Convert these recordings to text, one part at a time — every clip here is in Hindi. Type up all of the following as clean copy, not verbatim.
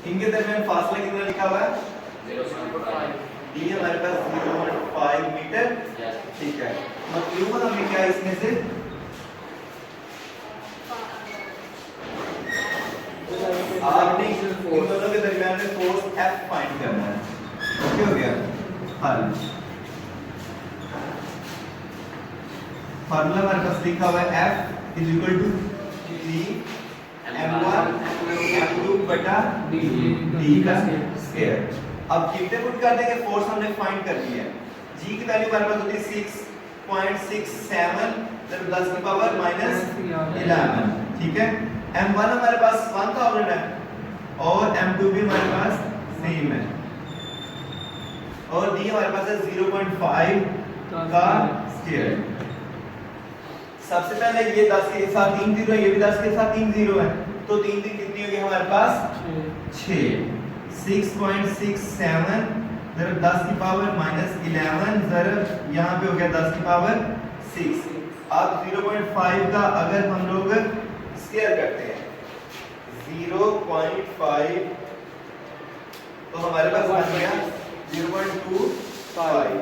इनके दरमियान फासला कितना लिखा हुआ है? 0.5। डी हमारे पास 0.5 मीटर। ठीक है, मतलब हमें क्या है इसमें से आपने इन दोनों के दरमियान में फोर्स F फाइंड करना है। ओके हो गया हल। फार्मूला हमारे पास लिखा हुआ है F is equal to G m1 m2 बटा d का स्क्वायर। अब कितने पुट कर देंगे? फोर्स हमने फाइंड कर लिया है। G की वैल्यू हमारे पास होती है 6.67 जब 10 की पावर -11। ठीक है, m1 हमारे पास 1000 है और m2 भी हमारे पास सेम है और d हमारे पास है 0.5 का स्क्वायर। सबसे पहले ये 10 के साथ 3 जीरो है, ये भी 10 के साथ 3 जीरो है, तो 3 3 कितनी होगी हमारे पास? 6। 6.67 जरा 10 की पावर -11 जरा यहाँ पे हो गया 10 की पावर 6। अब 0.5 का अगर हम लोग स्क्वायर करते हैं 0.5 तो हमारे पास बन गया 0.25।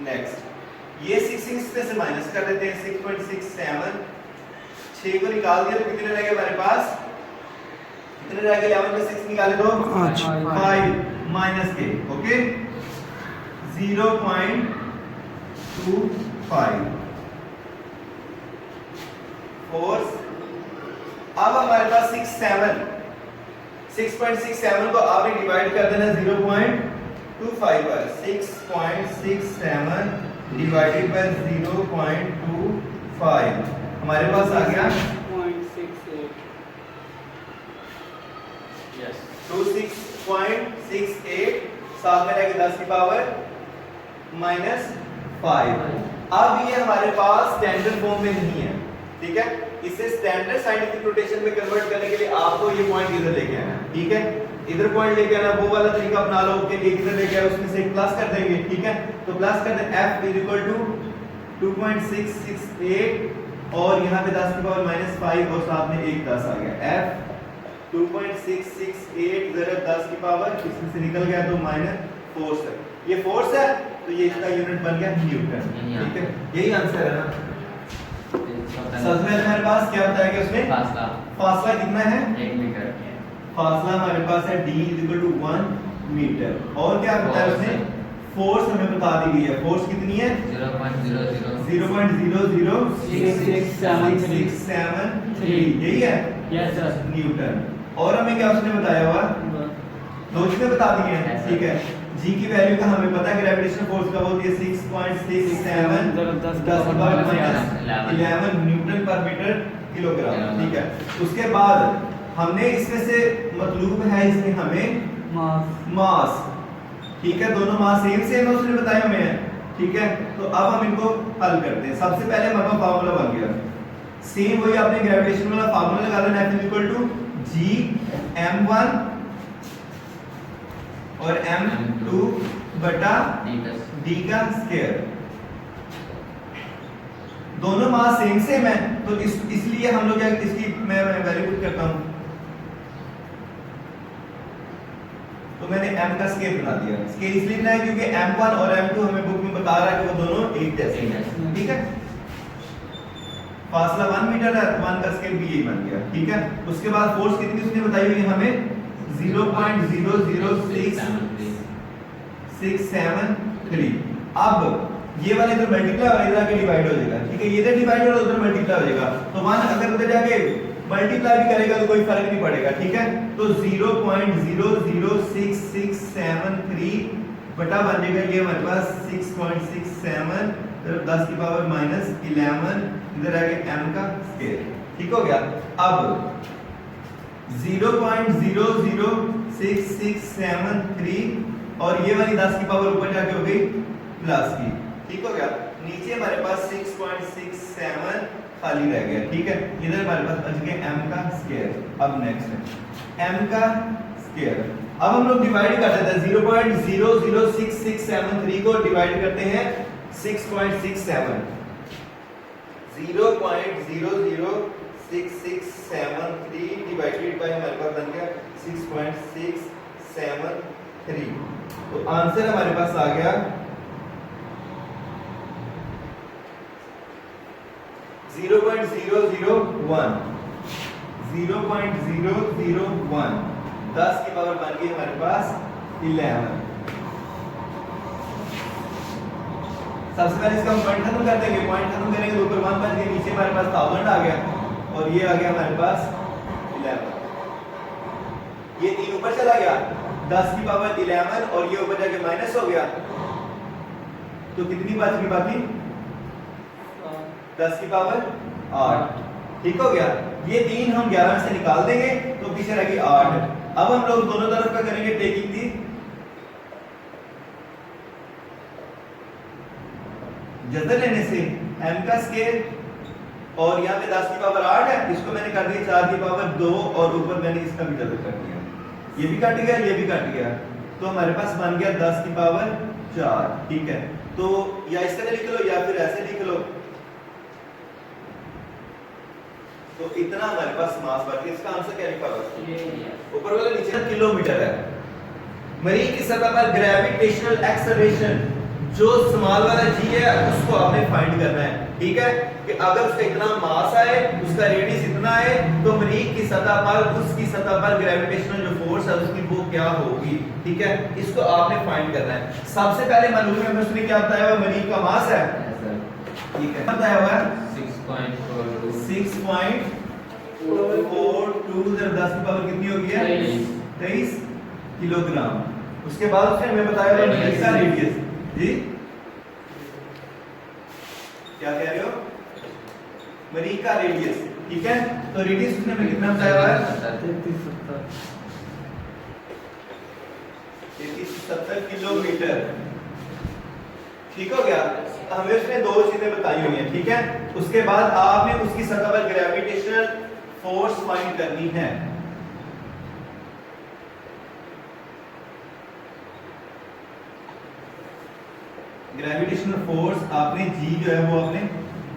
नेक्स्ट ये 6 में से माइनस कर देते हैं 6.67। 6 को निकाल दिया तो कितने रह गए हमारे पास? कितने रह गए? 11 में 6 निकाले तो 5 माइनस के। Okay 0.25 force. अब हमारे पास 6.67 को आपने डिवाइड कर देना 0.25 पर। 6.67 डिवाइडेड बाय 0.25 हमारे पास आ गया 0.68। यस, 26.68 साथ में रहेगी 10 की पावर -5। अब ये हमारे पास स्टैंडर्ड फॉर्म में नहीं है। ठीक है, इसे स्टैंडर्ड साइंटिफिक नोटेशन में कन्वर्ट करने के लिए आपको ये पॉइंट इधर लेके आना है। ठीक है, इधर पॉइंट लेके आना, वो वाला तरीका अपना लो कि इधर लेके आओ, उसमें से एक प्लस कर देंगे। ठीक है, तो प्लस कर दें F = 2.668 और यहाँ पे 10 की पावर -5 और साथ में एक 10 आ गया। F 2.668 जरा 10 की पावर इसमें से निकल गया तो -4 है। ये फोर्स है तो ये इसका यूनिट बन गया न्यूटन। ठीक है, यही आंसर है ना। सच में हमारे पास क्या बताया गया उसमें? फासला कितना है? 1 मीटर। फासला हमारे पास है d = 1 मीटर। और क्या बताया उसने? फोर्स हमें बता दी गई है। फोर्स कितनी है? 0.00667 यही है यस सर। न्यूटन। और हमें क्या उसने बताया हुआ? दो चीजें बता दी हैं। ठीक है, g की वैल्यू का हमें पता है ग्रेविटेशनल फोर्स का होती है 6.67 10 की पावर -11 न्यूटन पर मीटर किलोग्राम। ठीक है, उसके बाद हमने इसमें से मतलूब है इसमें हमें मास। ठीक है, दोनों मास सेम है उसने बताया हमें। ठीक है, तो अब हम इनको हल करते हैं। सबसे पहले हमारा फार्मूला बन गया सेम वही, आपने ग्रेविटेशन वाला फार्मूला लगा देना F = G m1 और m2 बटा d का स्क्वायर। दोनों मास सेम है तो इसलिए हम लोग इसकी मैं वैल्यू पुट करता हूं। तो मैंने m का स्केल बना दिया। स्केल इसलिए बनाया क्योंकि m1 और m2 हमें बुक में बता रहा है कि वो दोनों एक जैसे हैं। ठीक है, फासला 1 मीटर है, 1 का स्केल भी यही बन गया। ठीक है, उसके बाद फोर्स कितनी उसने बताई हुई है हमें? 0.00673। अब ये वाले इधर मल्टीप्लाई और इधर आके डिवाइड हो जाएगा। ठीक है, ये इधर डिवाइड और उधर मल्टीप्लाई हो जाएगा तो 1 अगर उधर जाके मल्टीप्लाई भी करेगा तो कोई फर्क नहीं पड़ेगा। ठीक है, तो 0.00673 बटा बनेगा ये हमारे पास 6.67 10 की पावर -11 इधर आ गया m का स्क्वायर। ठीक हो गया। अब 0.00673 और ये वाली 10 की पावर ऊपर जाके हो गई प्लस की। ठीक हो गया, नीचे हमारे पास 6.67 खाली रह गया। ठीक है, इधर हमारे पास बच गया m का स्क्वायर। अब नेक्स्ट है m का स्क्वायर। अब हम लोग डिवाइड कर देते हैं 0.00673 को डिवाइड करते हैं 6.67। 0.00673 डिवाइडेड बाय हमारे पास बन गया 6.673। तो आंसर हमारे पास आ गया 0.001। 0.001 10 की पावर बन गई हमारे पास 11। सबसे पहले इसका हम पॉइंट खत्म कर देंगे। पॉइंट खत्म करेंगे तो ऊपर 1 बच गया, नीचे हमारे पास 1000 आ गया और ये आ गया हमारे पास 11। ये 3 ऊपर चला गया, 10 की पावर 11 और ये ऊपर जाके माइनस हो गया, तो कितनी बच गई बाकी? 10 की पावर 8। ठीक हो गया। ये 3 हम 11 से निकाल देंगे तो पीछे रहेगी 8। अब हम लोग दोनों तरफ का करेंगे टेकिंग दी जजर लेने से m का स्केल, और यहाँ पे 10 की पावर 8 है, इसको मैंने कर दिया 4 की पावर 2 और ऊपर मैंने इसका भी जजर कर दिया। ये भी कट गया, ये भी कट गया, तो हमारे पास बन गया 10 की पावर 4। ठीक है, तो या इस तरह लिख लो या फिर ऐसे लिख लो। तो इतना हमारे पास मास बच गया। इसका आंसर क्या लिखा हुआ है? ऊपर वाला नीचे किलोमीटर है। मरीज की सतह पर ग्रेविटेशनल एक्सेलरेशन जो स्मॉल वाला जी है उसको आपने फाइंड करना है। ठीक है, कि अगर उसका इतना मास आए, उसका रेडियस इतना है, तो मरीज की सतह पर, उसकी सतह पर ग्रेविटेशनल जो फोर्स है उसकी वो क्या होगी। ठीक है, इसको आपने फाइंड करना है। सबसे पहले मालूम है उसने क्या बताया हुआ? मरीज का मास है। ठीक है, बताया हुआ है 6.42 10 की पावर कितनी होगी? 23 किलोग्राम। उसके बाद उसने हमें बताया हुआ मरीज का रेडियस। जी क्या कह रहे हो? मरीज का रेडियस। ठीक है, तो रेडियस उसने हमें कितना बताया हुआ है? 3370 किलोमीटर। ठीक हो गया। हमें उसने 2 चीजें बताई हुई हैं। ठीक है, उसके बाद आपने उसकी सतह पर ग्रेविटेशनल फोर्स फाइंड करनी है। ग्रेविटेशनल फोर्स आपने जी जो है वो आपने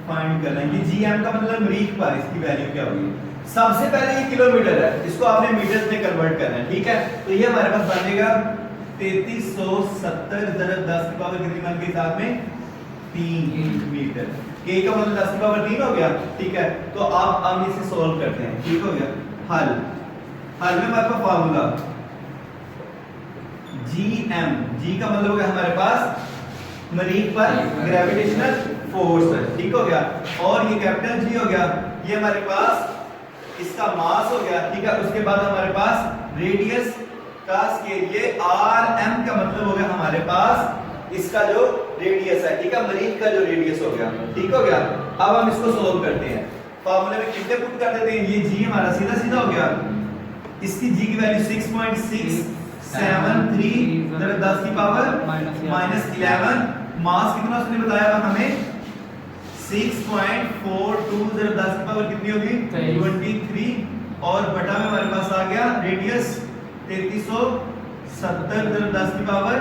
फाइंड करना है। ये जी एम का मतलब मरीज पर, इसकी वैल्यू क्या होगी? सबसे पहले ये किलोमीटर है, इसको आपने मीटर्स में कन्वर्ट करना है। ठीक है, तो ये हमारे पास बनेगा 3370 × 10 की पावर कितनी बन गई साथ में? 3 मीटर। के का मतलब 10 की पावर 3 हो गया। ठीक है, तो आप अब इसे सॉल्व करते हैं। ठीक हो गया। हल में हमारे पास फार्मूला GM, जी का मतलब हो गया हमारे पास मरीज पर ग्रेविटेशनल फोर्स है। ठीक हो गया, और ये कैपिटल जी हो गया, ये हमारे पास इसका मास हो गया। ठीक है, उसके बाद हमारे पास रेडियस का स्केल, ये RM का मतलब हो गया हमारे पास इसका जो रेडियस है। ठीक है, मरीज का जो रेडियस हो गया। ठीक हो गया। अब हम इसको सोल्व करते हैं। फार्मूले में कितने पुट कर देते हैं? ये जी हमारा सीधा सीधा हो गया, इसकी जी की वैल्यू 6.673 × 10 की पावर -11। मास कितना उसने बताया था हमें? 6.42 × 10 की पावर कितनी होगी? 23, और बटा में हमारे पास आ गया रेडियस 3370 × 10 की पावर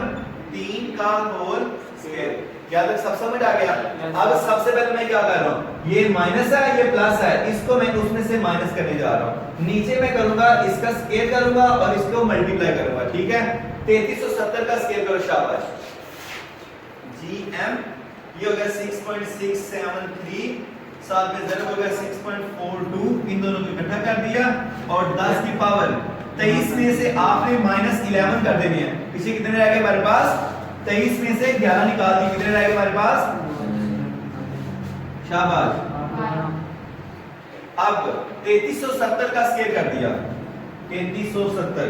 3 का होल स्क्वायर। क्या तक सब समझ आ गया? अब सबसे पहले मैं क्या कर रहा हूं, ये माइनस है, ये प्लस है, इसको मैं उसमें से माइनस करने जा रहा हूं। नीचे मैं करूंगा इसका स्केल करूंगा और इसको मल्टीप्लाई करूंगा। ठीक है, 3370 का स्केल करो, शाबाश। GM ये हो गया 6.673, साथ में ज़रा हो गया 6.42, इन दोनों को इकट्ठा कर दिया और 10 की पावर 23 में से आपने -11 कर देनी है। पीछे कितने रह गए हमारे पास? 23 में से 11 निकाल दी, कितने रह गए हमारे पास? शाबाश। अब 3370 का स्केल कर दिया, 3370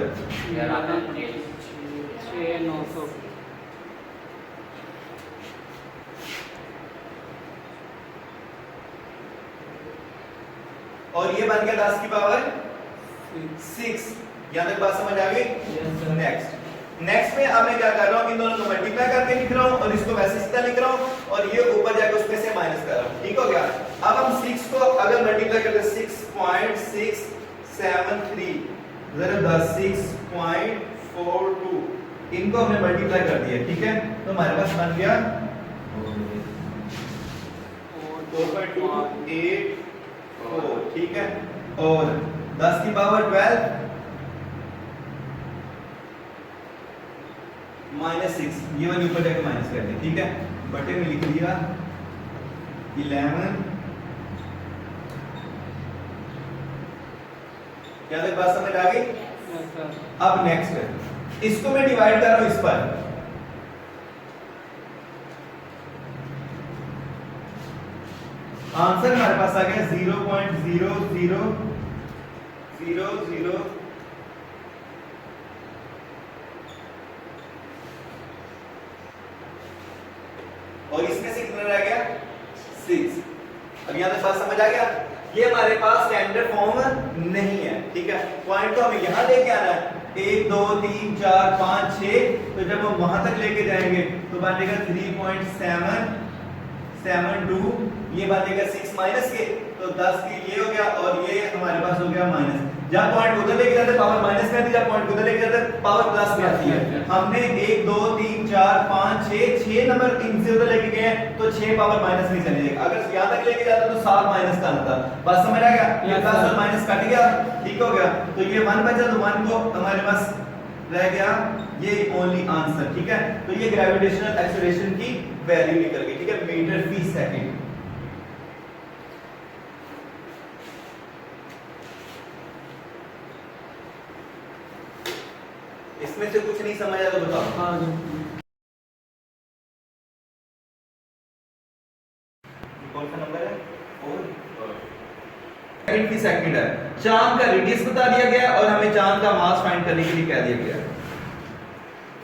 और ये बन गया 10 की पावर 6। यहां तक बात समझ आ गई? नेक्स्ट में अब मैं क्या कर रहा हूं, इन दोनों को मल्टीप्लाई करके लिख रहा हूं और इसको वैसे सीधा लिख रहा हूं और ये ऊपर जाके उसमें से माइनस कर रहा हूं। ठीक हो गया। अब हम 6 को अगर मल्टीप्लाई करते हैं 6.673 जरा 6.42, इनको हमने मल्टीप्लाई कर दिया। ठीक है, तो हमारे पास बन गया 4.284। ठीक है, और 10 की पावर 12 -6, ये वाली ऊपर जाके माइनस कर दें, ठीक है। बटे में लिख दिया 11। क्या तक बात समझ आ गई? Yes, sir. अब नेक्स्ट इसको मैं डिवाइड कर रहा हूं इस पर, आंसर हमारे पास आ गया 0.0000, और इसमें से कितना रह गया 6। अब यहां तक बात समझ आ गया? ये हमारे पास स्टैंडर्ड फॉर्म नहीं है, ठीक है। पॉइंट तो हमें यहां लेके आना है 1 2 3 4 5 6, तो जब हम वहां तक लेके जाएंगे तो बनेगा 3.772, ये बनेगा 6 माइनस के, तो 10 के ये हो गया, और ये हमारे पास हो गया माइनस। जब पॉइंट उधर लेके जाते पावर माइनस में आती है, जब पॉइंट उधर लेके जाते पावर प्लस में आती है। हमने 1 2 3 4 5 6 नंबर इनसे उधर लेके गए हैं, तो 6 पावर माइनस में चले जाएगा। अगर यहां तक लेके जाते तो 7 माइनस का आता। बात समझ आ गया? ये प्लस और माइनस कट गया, ठीक हो गया। तो ये 1 बचा, तो 1 को हमारे पास रह गया ये ओनली आंसर, ठीक है। तो ये ग्रेविटेशनल एक्सेलरेशन की वैल्यू निकल गई, ठीक है, मीटर फी सेकंड। इसमें से कुछ नहीं समझ आया तो बताओ। हाँ जी। कौन सा नंबर है? 4 सेकंड की सेकंड है। चांद का रेडियस बता दिया गया और हमें चांद का मास फाइंड करने के लिए कह दिया गया।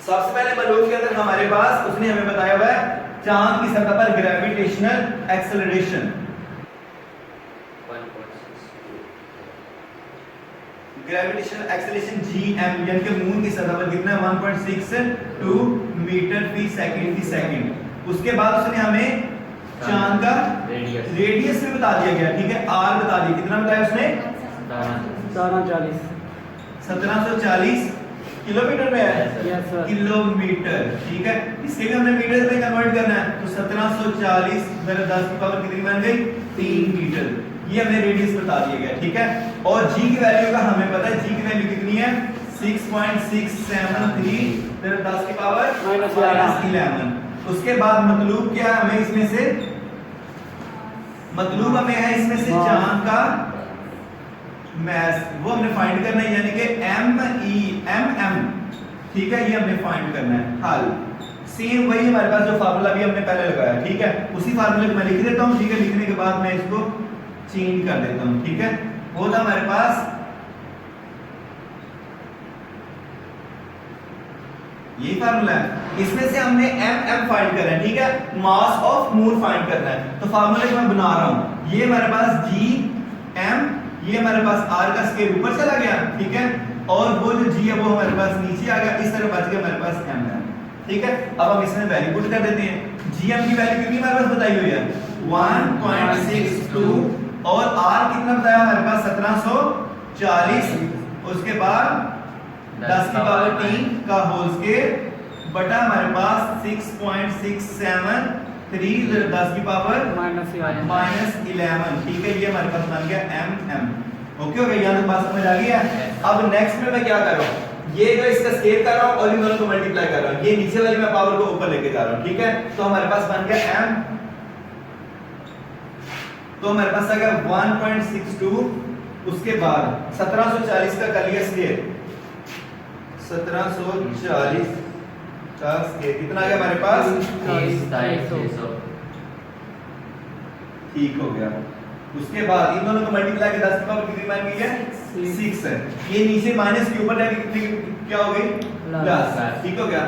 सबसे पहले मलूक के अंदर हमारे पास उसने हमें बताया हुआ है चांद की सतह पर gravitational acceleration 1.62. Gravitational acceleration gm, यानी कि मून की सतह पर कितना है 1.62 मीटर फी सेकंड। उसके बाद उसने हमें चांद का रेडियस भी बता दिया गया, ठीक है, r बता दिया। कितना बताया उसने? 1740 किलोमीटर में है। Yes, sir. किलोमीटर, ठीक है। इसके भी हमने मीटर में कन्वर्ट करना है, तो 1740 मेरा 10 की पावर कितनी बन गई? 3 मीटर। ये हमें रेडियस बता दिया गया, ठीक है। और g की वैल्यू का हमें पता है, g की वैल्यू कितनी है? 6.673 मेरा 10 की पावर -11। उसके बाद मतलूब क्या है हमें इसमें से? मतलब हमें है इसमें से चांद का मैस, वो हमने फाइंड करना है, यानी कि mm, ठीक है, ये हमने फाइंड करना है। हल सेम वही हमारे पास जो फार्मूला भी हमने पहले लगाया, ठीक है, उसी फार्मूले को मैं लिख देता हूँ, ठीक है। लिखने के बाद मैं इसको चेंज कर देता हूँ, ठीक है। वो था हमारे पास यही फार्मूला है। इसमें से हमने mm फाइंड करना है, ठीक है, मास ऑफ मून फाइंड करना है। तो फार्मूले को मैं बना रहा हूं, ये हमारे पास gm, ये हमारे पास r का स्केल ऊपर चला गया, ठीक है, और वो जो g है वो हमारे पास नीचे आ गया, इस तरह बच गया हमारे पास m है, ठीक है। अब हम इसमें वैल्यू पुट कर देते हैं। gm की वैल्यू कितनी हमारे पास बताई हुई है? 1.62, और r कितना बताया हमारे पास? 1740। उसके बाद 10 की पावर 3 का होल स्क्वायर बटा हमारे पास 6.673 10 की पावर -11, ठीक है। ये हमारे पास बन गया mm। ओके हो गया? यहां तक बात समझ आ गई है? अब नेक्स्ट में मैं क्या कर रहा हूं, ये जो इसका स्केल कर रहा हूं और इन दोनों को मल्टीप्लाई कर रहा हूं, ये नीचे वाली मैं पावर को ऊपर लेके जा रहा हूं, ठीक है। तो हमारे पास बन गया m, तो हमारे पास आ गया 1.62। उसके बाद 1740 का कर लिया स्केल, 1740 का स्केल कितना आ गया हमारे पास? 23,600. ठीक हो गया। उसके बाद इन दोनों को मल्टीप्लाई के 10 की पावर कितनी बन गई है? 6 है। ये नीचे माइनस के ऊपर जाके कितनी क्या हो गई? प्लस, ठीक हो गया।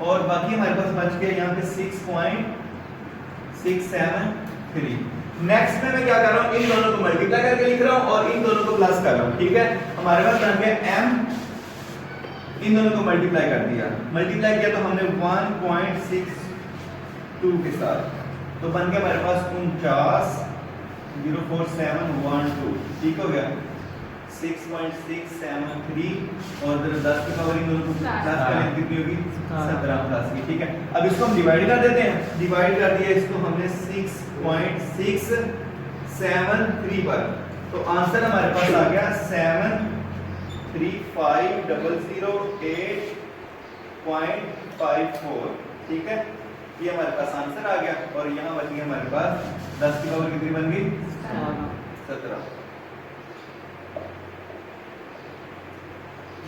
और बाकी हमारे पास बच गया यहाँ पे 6.673। नेक्स्ट में मैं क्या कर रहा हूँ, इन दोनों को मल्टीप्लाई करके लिख रहा हूँ और इन दोनों को प्लस कर रहा हूँ, ठीक है। हमारे पास बन गया m, इन दोनों को मल्टीप्लाई कर दिया, मल्टीप्लाई किया तो हमने 1.62 के साथ, तो बन गया हमारे पास 49,04712, ठीक हो गया। 6.673 और 10 की पावर इन दोनों को प्लस करें कितनी होगी? 17 प्लस की, ठीक है। अब इसको हम डिवाइड कर देते हैं, डिवाइड कर दिया इसको हमने 6.673 पर, तो आंसर हमारे पास आ गया 735,008 0.54, ठीक है। ये हमारे पास आंसर आ गया और यहाँ बच गया हमारे पास 10 की पावर कितनी बन गई? 17।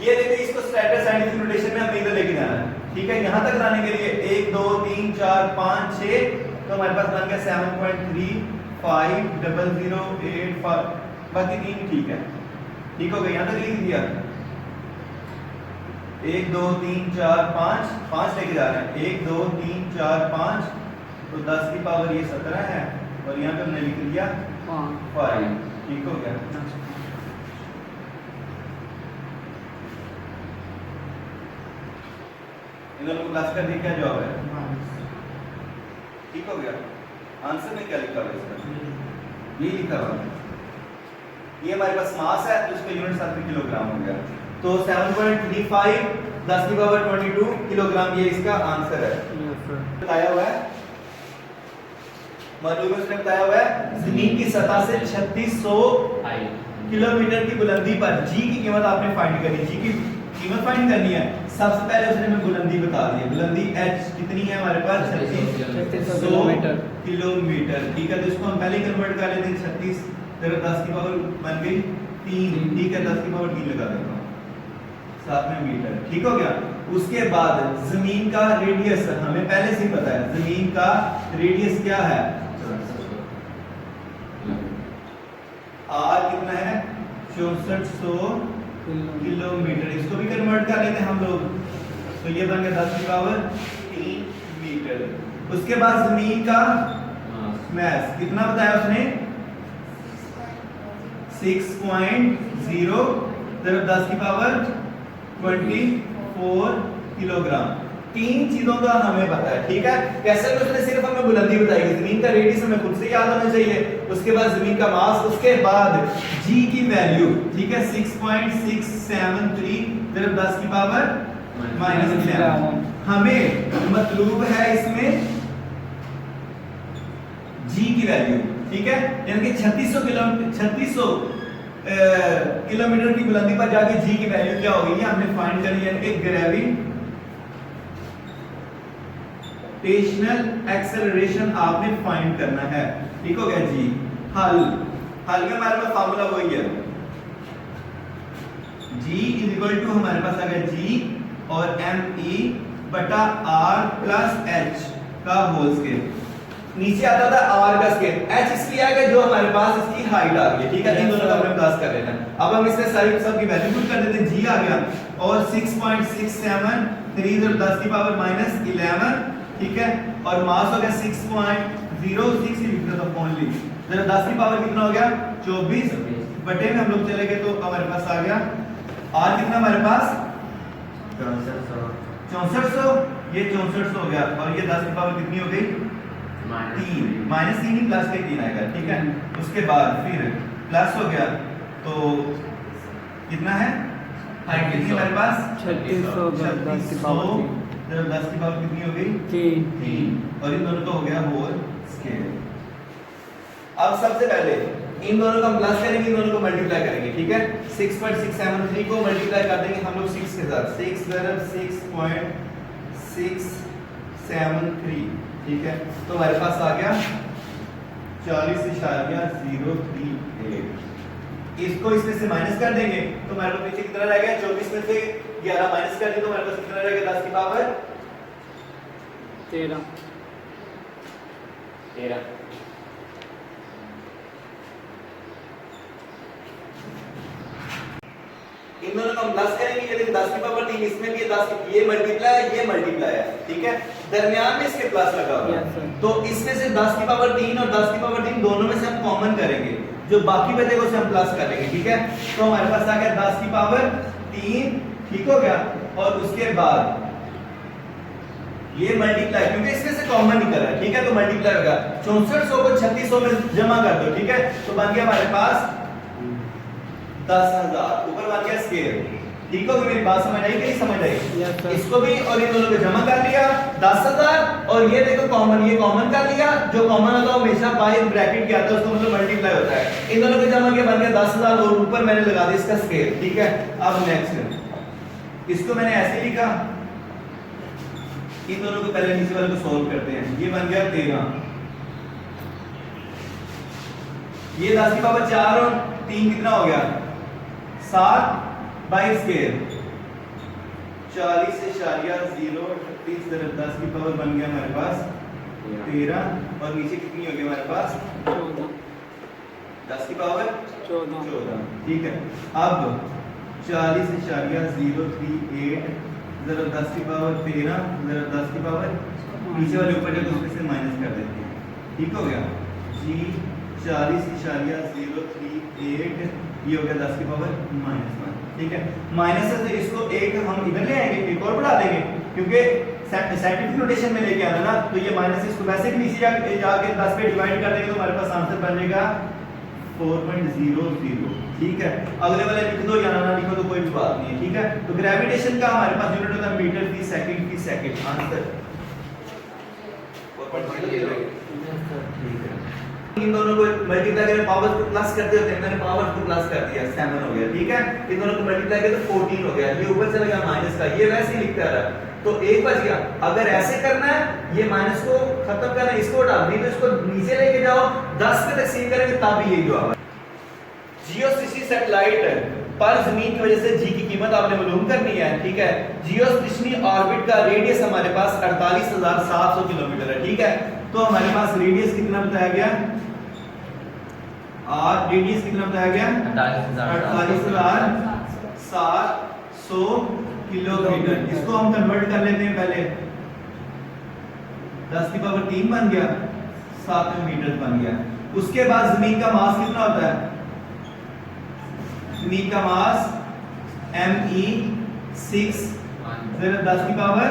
ये देखिए, इसको स्टैंडर्ड साइंटिफिक नोटेशन में हमने इधर लेके जाना है, ठीक है। यहाँ तक लाने के लिए 1 2 3 4 5 6, तो हमारे पास बन गया 7.350085, बाकी तीन ठीक है, ठीक हो गया। यहाँ तक लिख दिया 1 2 3 4 5, 5 लेके जा रहे हैं, 1 2 3 4 5, तो 10 की पावर ये 17 है और यहाँ पे हमने लिख दिया 5, ठीक हो गया। इन दोनों को प्लस कर दिया, क्या जवाब है? ठीक हो गया। आंसर में क्या लिखा हुआ है इसका? ये लिखा हुआ है, ये हमारे पास मास है तो इसका यूनिट 7 किलोग्राम हो गया। तो 7.35 10 की पावर 22 किलोग्राम, ये इसका आंसर है। बताया हुआ है, मालूम है, उसने बताया हुआ है जमीन की सतह से 3600 किलोमीटर की बुलंदी पर जी की कीमत आपने फाइंड करनी। जी की कीमत फाइंड करनी है। सबसे पहले उसने हमें बुलंदी बता दी है, बुलंदी h कितनी है हमारे पास? 3600 किलोमीटर, ठीक है। तो इसको हम पहले कन्वर्ट कर लेते हैं, 36 10 की पावर बन गई 3, ठीक है, 10 की पावर 3 लगा देता हूं, साथ में मीटर, ठीक हो गया। उसके बाद जमीन का रेडियस हमें पहले से ही पता है, जमीन का रेडियस क्या है? r कितना है? 6400 किलोमीटर। इसको भी कन्वर्ट कर लेते हैं हम लोग, तो ये बन गया 10 की पावर 3 मीटर। उसके बाद जमीन का मास कितना बताया उसने? 6.0 10 की पावर 24 किलोग्राम। तीन चीजों का हमें पता है, ठीक है। कैसे में उसने सिर्फ हमें बुलंदी बताई, जमीन का रेडियस हमें खुद से याद होना चाहिए, उसके बाद जमीन का मास, उसके बाद जी की वैल्यू, ठीक है, 6.673 10 की पावर -11। हमें मतलब है इसमें जी की वैल्यू, ठीक है, यानी कि 3600 किलोमीटर की बुलंदी पर जाके जी की वैल्यू क्या होगी ये हमने फाइंड करनी है, यानी कि ग्रेविटेशनल एक्सेलरेशन आपने फाइंड करना है, ठीक हो गया जी। हल में हमारे पास फार्मूला वही है, g इक्वल टू हमारे पास आ गया g और me बटा r प्लस h का होल स्केयर। नीचे आता था r का स्केयर, h इसलिए आ गया जो हमारे पास इसकी हाइट आ गई, ठीक है। इन दोनों का हमने प्लस कर लेना। अब हम इसमें सारी सब की वैल्यू पुट कर देते हैं, g आ गया और 6.673 10 की पावर -11, ठीक है, और मास हो गया 6.06 लीटर ऑफ ओनली। जरा 10 की पावर कितना हो गया? 24 बटे में हम लोग चले गए तो हमारे पास आ गया r कितना हमारे पास 6400, ये 6400 हो गया और ये 10 की पावर कितनी हो गई? 3 -3 ही प्लस के 3 आएगा, ठीक है। उसके बाद फिर प्लस हो गया तो कितना है? हाइट कितनी हमारे पास? 3600 10 की पावर 10 की पावर कितनी हो गई? 3 और इन दोनों का हो गया होल स्केयर। अब सबसे पहले इन दोनों का हम प्लस करेंगे, इन दोनों को मल्टीप्लाई करेंगे, ठीक है। 6.673 को मल्टीप्लाई कर देंगे हम लोग 6 के साथ, 6.673, ठीक है। तो हमारे पास आ गया 40.038। इसको इसमें से माइनस कर देंगे तो हमारे पास पीछे कितना रह गया? 24 में से 11 माइनस कर दिए तो हमारे पास कितना रह गया? 10 की पावर 13। इन दोनों को हम प्लस करेंगे, यदि 10 की पावर 3 इसमें भी 10 ये मल्टीप्लाई है, ये मल्टीप्लाई है, ठीक है। दरमियान में इसके प्लस लगा हुआ है, तो इसमें से 10 की पावर 3 और 10 की पावर 3 दोनों में से हम कॉमन करेंगे, जो बाकी बचेगा उसे हम प्लस कर लेंगे, ठीक है। तो हमारे पास आ गया 10 की पावर 3, ठीक हो गया। और उसके बाद ये मल्टीप्लाई, क्योंकि इसमें से कॉमन निकल रहा है, ठीक है, तो मल्टीप्लाई होगा 6400 को 3600 में जमा कर दो, ठीक है। तो बन गया हमारे पास 10,000, ऊपर बन गया स्केयर, ठीक हो गई। मेरी बात समझ आई कि नहीं समझ आई? इसको भी और इन दोनों को जमा कर लिया 10,000 और ये देखो कॉमन, ये कॉमन कर लिया, जो कॉमन होता है हमेशा बाय ब्रैकेट के आता है, उसको मतलब मल्टीप्लाई होता है। इन दोनों को जमा किया बन गया 10,000 और ऊपर मैंने लगा दिया इसका स्केयर, ठीक है। अब नेक्स्ट इसको मैंने ऐसे लिखा इन दोनों को पहले नीचे वाले को सॉल्व करते हैं। ये बन गया 13, ये 10 की पावर 4 और 3 कितना हो गया 7 बाई स्क्वायर 40.038 ज़रा 10 की पावर बन गया हमारे पास 13 और नीचे कितनी हो गई हमारे पास 10 की पावर 14। ठीक है, अब 40.038 ज़रा 10 की पावर 13 ज़रा 10 की पावर नीचे वाले ऊपर जो दूसरे से माइनस कर देते हैं। ठीक हो गया जी, 40.038 ये हो गया 10 की पावर -1। ठीक है, माइनस से इसको एक हम इधर ले आएंगे, एक और बढ़ा देंगे क्योंकि साइंटिफिक नोटेशन में लेके आना ना, तो ये माइनस इसको वैसे भी नीचे जाके 10 पे डिवाइड कर देंगे तो हमारे पास आंसर बनेगा 4.00। ठीक है, अगले वाले लिख दो या ना लिखो तो कोई भी बात नहीं है। ठीक है, तो ग्रेविटेशन का हमारे पास यूनिट होता है मीटर फी सेकंड। आंसर 4.00। ठीक है, इन दोनों को मल्टीप्लाई करें, पावर को प्लस करते होते हैं, मैंने पावर को प्लस कर दिया 7 हो गया। ठीक है, इन दोनों को मल्टीप्लाई करें तो 14 हो गया, ये ऊपर चला गया माइनस का, ये वैसे ही लिखता रहा तो एक बच गया। अगर ऐसे करना है, ये माइनस को खत्म करना है, इसको हटा नहीं तो इसको नीचे लेके जाओ 10 पे तकसीम करेंगे तब यही जवाब है। जियोस्टेशनरी सैटेलाइट पर जमीन की वजह से जी की कीमत आपने मालूम करनी है। ठीक है, जियोस्टेशनरी ऑर्बिट का रेडियस हमारे पास 48,700 किलोमीटर है। ठीक है, तो हमारे पास रेडियस कितना बताया गया, और रेडियस कितना बताया गया 48,700 किलोमीटर। इसको हम कन्वर्ट कर लेते हैं, पहले 10 की पावर 3 बन गया, 7 मीटर बन गया। उसके बाद जमीन का मास कितना होता है, जमीन का मास Me6 10 की पावर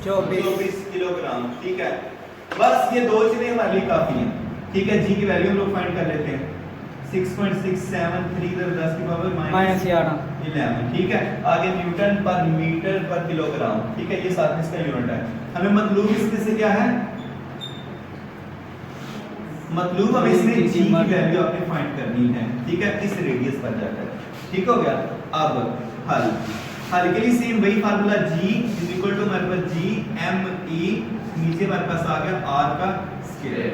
24 किलोग्राम। ठीक है, बस ये दो चीजें हमारे लिए काफी हैं। ठीक है, जी की वैल्यू हम लोग फाइंड कर लेते हैं 6.673 10 की पावर -11। ठीक है, आगे न्यूटन पर मीटर पर किलोग्राम। ठीक है, ये साथ में इसका यूनिट है। हमें मतलब इसमें से क्या है, मतलब हमें इसमें जी की वैल्यू आपने फाइंड करनी है। ठीक है, इस रेडियस पर जाकर। ठीक हो गया, अब हल के लिए सेम वही फार्मूला G = हमारे पास G ME, नीचे हमारे पास आ गया R का स्क्वायर।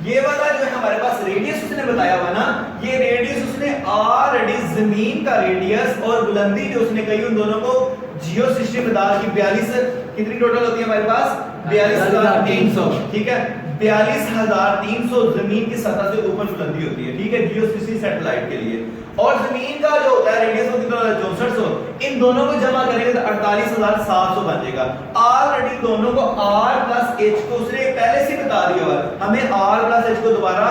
ये वाला जो है हमारे पास रेडियस उसने बताया हुआ ना, ये रेडियस उसने R रेडियस जमीन का रेडियस और बुलंदी जो उसने कही, उन दोनों को जियोस्टेशनरी मदार की 42 कितनी टोटल होती है हमारे पास 42,300। ठीक है, 42,300 जमीन की सतह से ऊपर बुलंदी होती है। ठीक है, जियोस्टेशनरी सैटेलाइट के लिए, और जमीन का जो होता है रेडियस वो कितना होता है 6400। इन दोनों को जमा करेंगे तो 48,700 बन जाएगा। ऑलरेडी दोनों को R प्लस H को उसने पहले से बता दिया हुआ है, हमें R प्लस H को दोबारा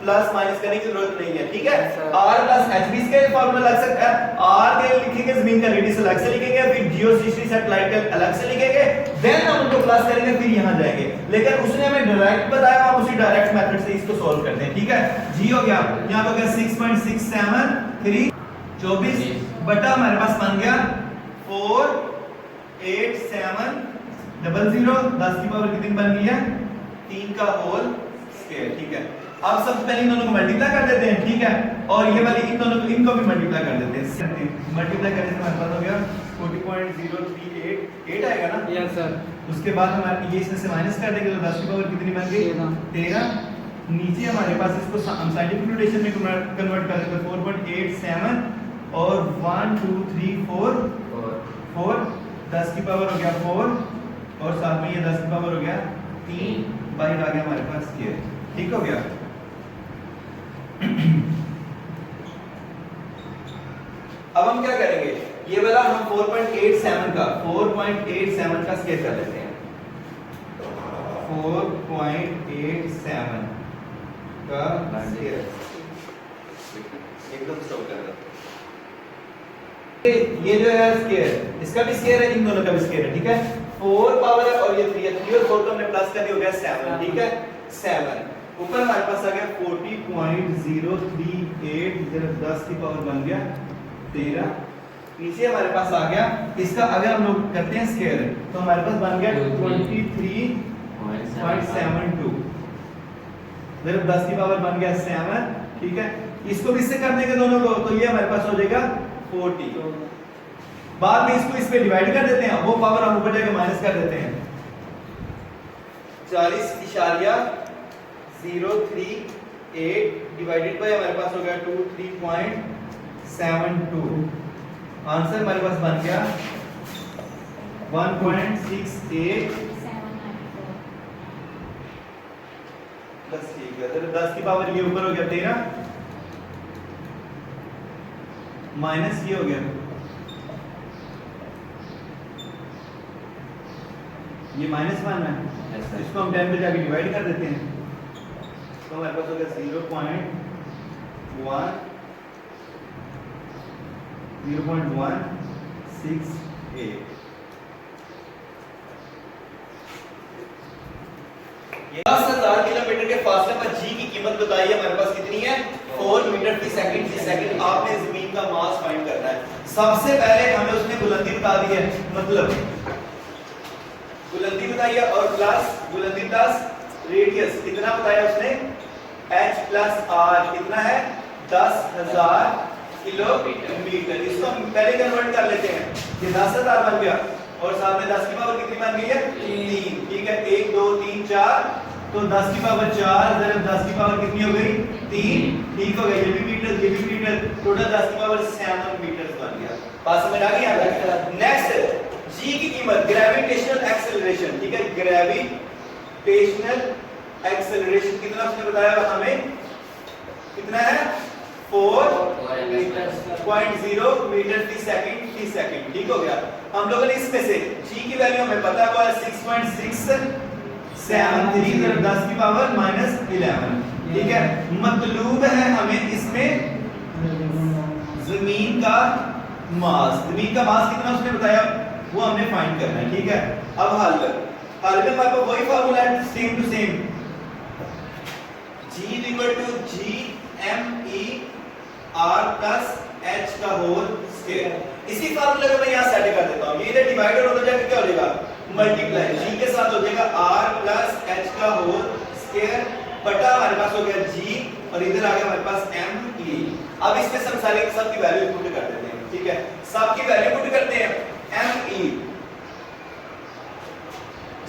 प्लस माइनस करने की जरूरत नहीं है। ठीक है, R प्लस H भी इसका फार्मूला लग सकता है। R के लिखेंगे जमीन का रेडियस अलग से लिखेंगे, फिर जियोस्टेशनरी सैटेलाइट का अलग से लिखेंगे, देन हम उनको प्लस करेंगे, फिर यहां जाएंगे। लेकिन उसने हमें डायरेक्ट बताया, हम उसी डायरेक्ट मेथड से इसको सॉल्व करते हैं। ठीक है, G हो गया, यहां पे हो गया 6.673 24 बटा हमारे पास बन गया 48700 10 की पावर कितनी बन गई है 3 का होल स्क्वायर। ठीक है, अब सबसे पहले इन दोनों को मल्टीप्लाई कर देते हैं। ठीक है, और ये वाली इन दोनों को इनको भी मल्टीप्लाई कर देते हैं। मल्टीप्लाई करने से हमारे पास हो गया 40.038 आएगा ना। Yes sir. उसके बाद हमारे ये इसमें से माइनस कर देंगे तो 10 की पावर कितनी बन गई 13। नीचे हमारे पास इसको हम साइंटिफिक नोटेशन में कन्वर्ट कर देते हैं 4.87 और 1 2 3 4 10 की पावर हो गया 4 और साथ में ये 10 की पावर हो गया 3 बाहर आ गया हमारे पास ये। ठीक हो गया, अब हम क्या करेंगे, ये वाला हम 4.87 का स्केयर कर लेते हैं। 4.87 का स्केयर एकदम स्टॉप कर दो। ये जो है स्केयर, इसका भी स्केयर है, इन दोनों का भी स्केयर है। ठीक है, 4 पावर है और ये 3 है, 3 और 4 को हमने प्लस कर दिया, हो गया 7। ठीक है, 7 ऊपर हमारे पास आ गया 40.038 10 की पावर बन गया 13। नीचे हमारे पास आ गया, इसका अगर हम लोग करते हैं स्क्वायर तो हमारे पास बन गया 23.72 जब 10 की पावर बन गया 7। ठीक है, इसको भी इससे कर देंगे दोनों को तो ये हमारे पास हो जाएगा 40। बाद में इसको इस पे डिवाइड कर देते हैं, वो पावर हम ऊपर जाके माइनस कर देते हैं। 40.038 डिवाइडेड बाय हमारे पास हो गया 23.72। आंसर हमारे पास बन गया 1.68 प्लस, ठीक है। तो 10 की पावर ये ऊपर हो गया 13 माइनस ये हो गया, ये -1 है, इसको हम 10 पे जाके डिवाइड कर देते हैं, तो हमारे पास हो गया 0.168 ये 10,000 किलोमीटर के फासले पर जी की कीमत बताइए हमारे पास कितनी है? 4 मीटर फी सेकंड। आपने जमीन का मास फाइंड करना है। सबसे पहले हमें उसने बुलंदी बता दी है, मतलब बुलंदी बताई है, और प्लस बुलंदी प्लस रेडियस कितना बताया उसने? h प्लस r कितना है? 10,000 किलोमीटर। इसको हम पहले कन्वर्ट कर लेते हैं, ये 10,000 बन गया और साथ में 10 की पावर कितनी बन गई है? 3। ठीक है, 1 2 3 4, तो 10 की पावर 4 जरा 10 की पावर कितनी हो गई? 3। ठीक हो गया, ये भी मीटर, टोटल 10 की पावर 7 मीटर बन गया। बात समझ आ गई? नेक्स्ट जी की कीमत ग्रेविटेशनल एक्सेलरेशन, ठीक है, ग्रेविटेशनल एक्सेलरेशन कितना उसने बताया हमें? कितना है? 4.0 मीटर फी सेकंड। ठीक हो गया। हम लोगों ने इसमें से जी की वैल्यू हमें पता हुआ है 6.673 जरा 10 की पावर -11। ठीक है, मतलब है हमें इसमें जमीन का मास कितना उसने बताया वो हमने फाइंड करना है। ठीक है, अब हल में हमारे पास वही फार्मूला है, same to same, G GME R plus H का होल स्क्वायर। इसी फार्मूले को मैं यहां सेट कर देता हूं, ये इधर डिवाइडर हो जाएगा, क्या हो जाएगा? मल्टीप्लाई, G के साथ हो जाएगा R प्लस H का होल स्क्वायर बटा हमारे पास हो गया G, और इधर आ गया हमारे पास ME। अब इसमें सब सारे सब की वैल्यू पुट कर देते हैं। ठीक है, सब की वैल्यू पुट करते हैं। ME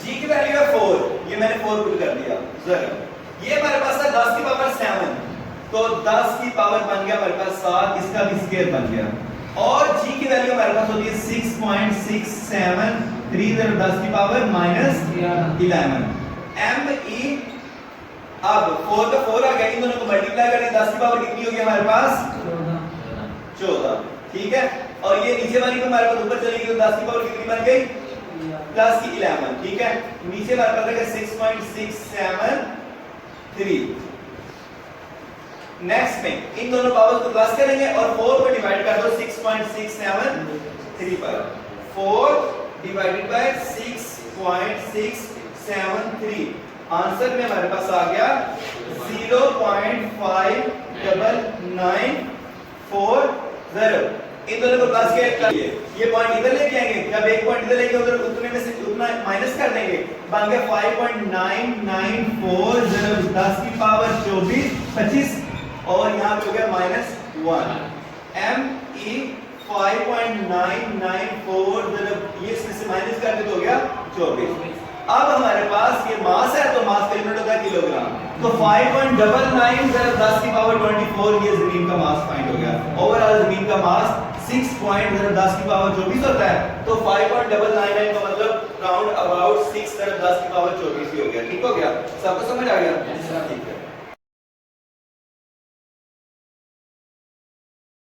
G की वैल्यू है 4, ये मैंने 4 पुट कर दिया। जरा ये हमारे पास था 10 की पावर 7, तो 10 की पावर बन गया हमारे पास 7, इसका भी स्क्वायर बन गया। और G की वैल्यू हमारे पास होती है 6.673 जरा 10 की पावर -11। ME अब 4 का 4 आ गया, इन दोनों को मल्टीप्लाई करें, 10 की पावर कितनी होगी हमारे पास? 14। ठीक है, और ये नीचे वाली पे हमारे पास ऊपर चलेगी, तो 10 की पावर कितनी बन गई? प्लस की 11। ठीक है, नीचे हमारे पास है 6.673। नेक्स्ट में इन दोनों पावर्स को प्लस करेंगे और 4 को डिवाइड कर दो 6.673 पर। 4 डिवाइडेड बाय 6.673, आंसर में हमारे पास आ गया 0.5940। इन दोनों को प्लस करिए, ये पॉइंट इधर लेके आएंगे, जब एक पॉइंट इधर लेके उधर उतने में से उतना माइनस कर देंगे, बन गया 5.994 जरा 10 की पावर 25, और यहाँ पे हो गया -1। ME 5.994 जरा ये इसमें से माइनस कर दे तो हो गया 24। अब हमारे पास ये मास है, तो मास का यूनिट होता है किलोग्राम, तो 5.99 जरा 10 की पावर 24 ये जमीन का मास फाइंड हो गया। ओवरऑल जमीन का मास 6.10 की पावर 24 होता है, तो 5.99 का मतलब राउंड अबाउट 6 जरा 10 की पावर 24 ही हो गया। ठीक हो गया, सबको समझ आ गया? ठीक है।